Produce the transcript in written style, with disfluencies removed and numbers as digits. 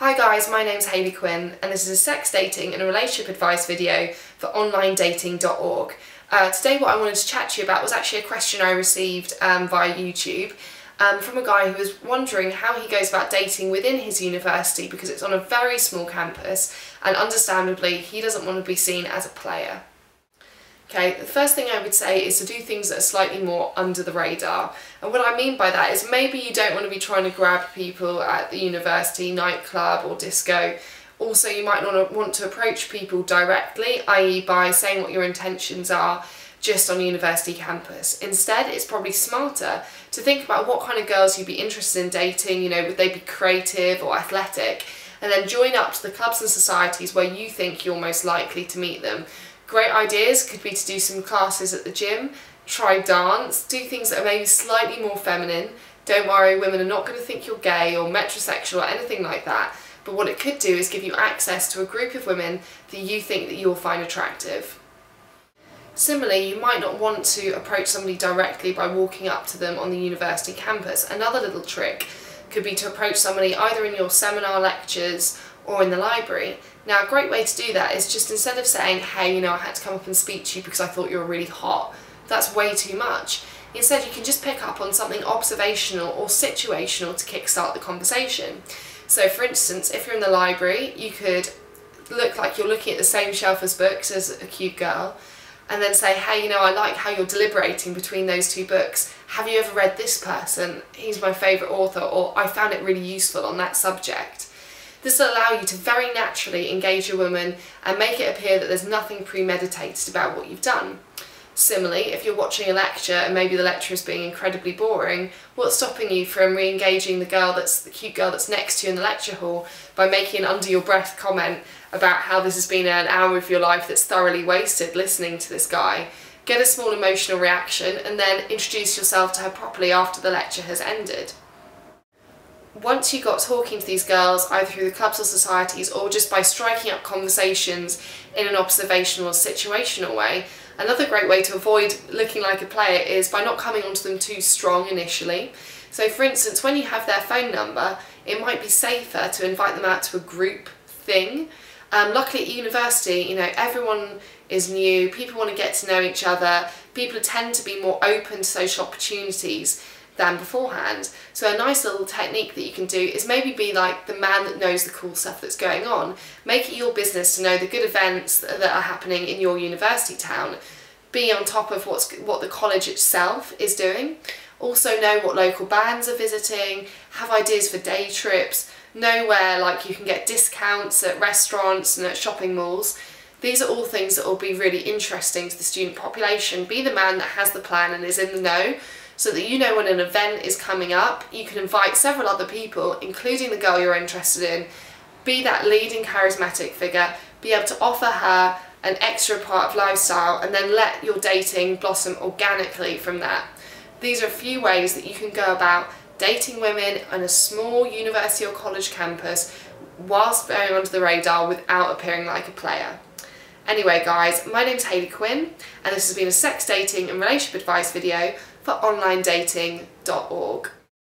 Hi guys, my name's Hayley Quinn and this is a sex dating and a relationship advice video for onlinedating.org. Today what I wanted to chat to you about was actually a question I received via YouTube from a guy who was wondering how he goes about dating within his university because it's on a very small campus and understandably he doesn't want to be seen as a player. Okay, the first thing I would say is to do things that are slightly more under the radar. And what I mean by that is maybe you don't want to be trying to grab people at the university, nightclub or disco. Also, you might not want to approach people directly, i.e. by saying what your intentions are just on a university campus. Instead, it's probably smarter to think about what kind of girls you'd be interested in dating, would they be creative or athletic, and then join up to the clubs and societies where you think you're most likely to meet them. Great ideas could be to do some classes at the gym, try dance, do things that are maybe slightly more feminine. Don't worry, women are not going to think you're gay or metrosexual or anything like that, but what it could do is give you access to a group of women that you think that you'll find attractive. Similarly, you might not want to approach somebody directly by walking up to them on the university campus. Another little trick could be to approach somebody either in your seminar lectures or in the library. Now, a great way to do that is just instead of saying, hey, I had to come up and speak to you because I thought you were really hot, that's way too much. Instead, you can just pick up on something observational or situational to kickstart the conversation. So, for instance, if you're in the library, you could look like you're looking at the same shelf as books as a cute girl, and then say, hey, I like how you're deliberating between those two books. Have you ever read this person? He's my favourite author, or I found it really useful on that subject. This will allow you to very naturally engage a woman and make it appear that there's nothing premeditated about what you've done. Similarly, if you're watching a lecture and maybe the lecture is being incredibly boring, what's stopping you from re-engaging the cute girl that's next to you in the lecture hall by making an under-your-breath comment about how this has been an hour of your life that's thoroughly wasted listening to this guy? Get a small emotional reaction and then introduce yourself to her properly after the lecture has ended. Once you got talking to these girls, either through the clubs or societies or just by striking up conversations in an observational or situational way, another great way to avoid looking like a player is by not coming onto them too strong initially. So for instance, when you have their phone number, it might be safer to invite them out to a group thing. Luckily at university, everyone is new, people want to get to know each other, people tend to be more open to social opportunities than beforehand. So a nice little technique that you can do is maybe be like the man that knows the cool stuff that's going on. Make it your business to know the good events that are happening in your university town. Be on top of what the college itself is doing. Also know what local bands are visiting, have ideas for day trips, know where you can get discounts at restaurants and at shopping malls. These are all things that will be really interesting to the student population. Be the man that has the plan and is in the know, so that when an event is coming up, you can invite several other people, including the girl you're interested in, be that leading charismatic figure, be able to offer her an extra part of lifestyle, and then let your dating blossom organically from that. These are a few ways that you can go about dating women on a small university or college campus whilst going under the radar without appearing like a player. Anyway guys, my name's Hayley Quinn and this has been a sex dating and relationship advice video for onlinedating.org.